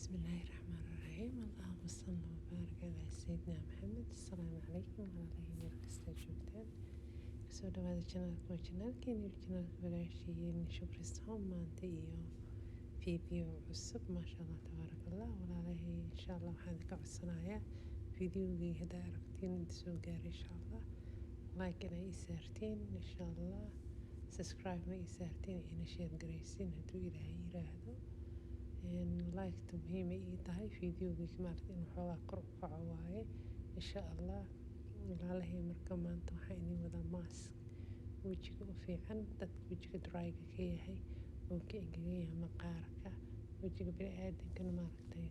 بسم الله الرحمن الرحيم. اللهم صل وبارك على سيدنا محمد. السلام عليكم walaalahay meel kasta joogtaan. Kasoo dhawaada channelka waa channelkeeni channelka walaashiin Shukri Soom maanta iyo video cusub maasha Allah tabaarakallah. walaalahay insha Allah waxaan ka codsanayaa videogii hadda aragtiin inta soo gaaray insha Allah like inay isaartiin insha Allah subscribe ma isaartiin ina share garaysiin hadduu Ilaahay yiraahdo like to muhiim ay tahay videogii maartay in xoogaa kor u kaco waaye insha Allah. walaalahay marka maanta waxaa inii wada mask wejiga u fiican dadka wejiga dryga ka yahay oo ka engegan maqaarka wejiga bini'aadankana maaragtay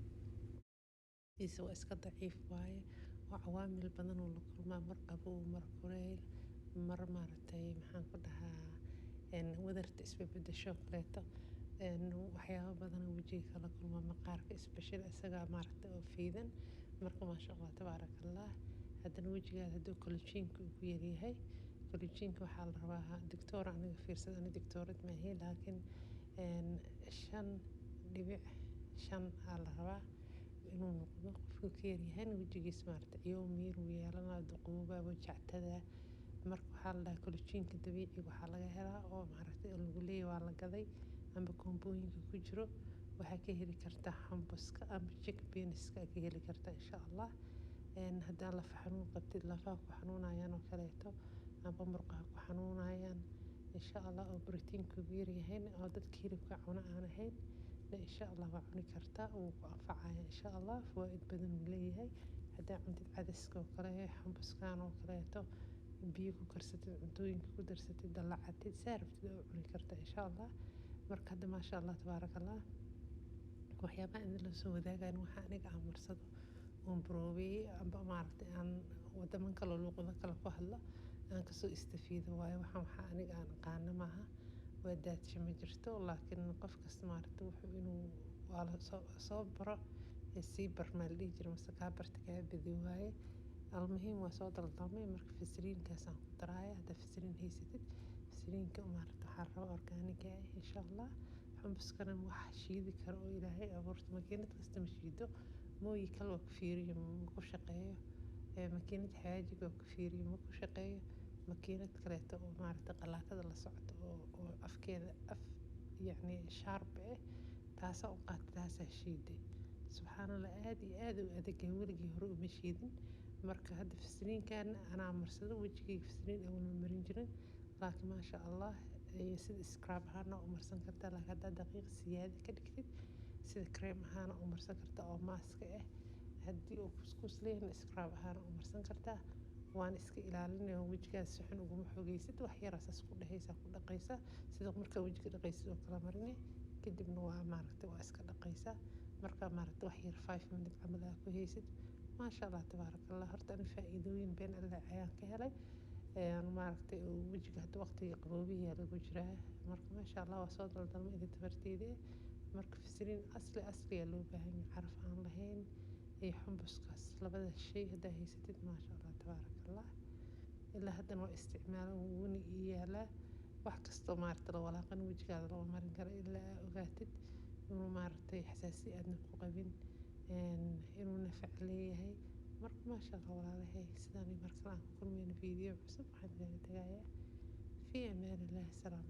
isa waa iska daciif waaye oo cawaamil badan oo la kulmaa mar qabow mar kuleyl mar maaragtay maxaan ku dhahaa wadarta isbedbedesho kaleeto waxyaabo badan oo wejiga kala kulma maqaarka especially isaga maaragtay oo fiidan marka maasha Allah tabaarakallah. haddana wejigaada hadduu collagenka uu ku yaryahay collagenka waxaa la rabaa doctor aniga fiirsada aniga doctorad ma ahi laakiin 5.5 aa la rabaa inuu noqdo qofku ka yaryahay wejigiisa maaragtay iyo miir uu yeelanaa duqooba wajactada marka waxaa la dhahaa collagenka dabiiciga waxaa laga helaa oo maaragtay lagu leeyahay waa la gaday amba kombooyinka ku jiro waxaa ka heli kartaa hambuska amba chickpeaska ka heli kartaa insha Allah. haddaan lafa xanuun qabtid lafaha ku xanuunayaan oo kaleeto amba murqaha ku xanuunayaan insha Allah oo borotiinka ugu yaryahay oo dadka hilibka cuna aan ahayn insha Allah waa cuni kartaa wuu ku anfacaya insha Allah fawaa'id badan uu leeyahay. haddaa cuntid cadaska oo kale hambuskan oo kaleeto biyo ku karsatid cuntooyinka ku darsatid dallacatid saarabtid oo cuni kartaa insha Allah. marka hadda maasha Allah tabaarakallah waxyaabaha in la soo wadaagaan waxa aniga aan marsado oon broobey amba maaragtay aan wadaman kale luuqado kale ku hadla aan kasoo istafiido waayo waxa aniga aan aqaano maaha waa daadsha ma jirto laakiin qof kasta maaragtay wuxuu inuu waa la soo baro sii barmaal dhihi jira mase kaa barta kaa badi waaye almuhiim waa soo daldalmay marka fasiriinkaasaan ku daraaya hadda fasiriin haysatid fasiriinka maaragtay waxaa raba orgaaniga insha Allah. xambuskana wax shiidi karo oo Ilaahay abuurta makiinad kasta ma shiido mooyi kale waa ku fiiriyo ma ku shaqeeyo makiinad xawaajiga waa ku fiiriyo ma ku shaqeeyo makiinad kaleeto oo maaragtay qalaatada la socoto oo afkeeda af yacni sharp taasaa u qaata taasaa shiiday subxaanallah aad iyo aad u adag weligii hore uma shiidin marka hadda fasiriinkan anaa marsado wejigayga fasiriin awalma marin jirin laakiin maasha Allah sida scrub ahaana u marsan kartaa laakiin haddaa daqiiq siyaada ka dhigtid sida cream ahaana u marsan kartaa oo maaska haddii uu kuskus leeyahay scrub ahaana u marsan kartaa waan iska ilaalinaya wejigaas si xun uguma xogeysid wax yar asaas ku dhexaysa ku dhaqaysa sida marka wejiga dhaqaysid oo kala marinay kadibna waa maaragtay waa iska dhaqaysa marka maaragtay wax yar 5 minutes camal aad ku haysid maasha Allah tabaarakallah. horta ana faa'iidooyin been Allah ayaan ka helay maaragtay wejiga hadda waqtiga qaboobiga lagu jiraa marka maasha Allah waa soo daldalmay inta tabarteeda marka fasiriin asli loo baahan yahay caraf aan lahayn iyo xambuskaas labada shay haddaa haysatid maasha Allah tabaarakallah. ilaa haddana waa isticmaalo wuni yaala wax kastoo maaragtay la walaaqan wejigaada loo marin karo ilaa ogaatid inuu maaragtay xasaasi aadna ku qabin inuu nafac leeyahay marka maasha Allah walaalahay sidaan markale aan ku kulmayno video cusub waxaan idin tagayaa fi amaan Allah. salaam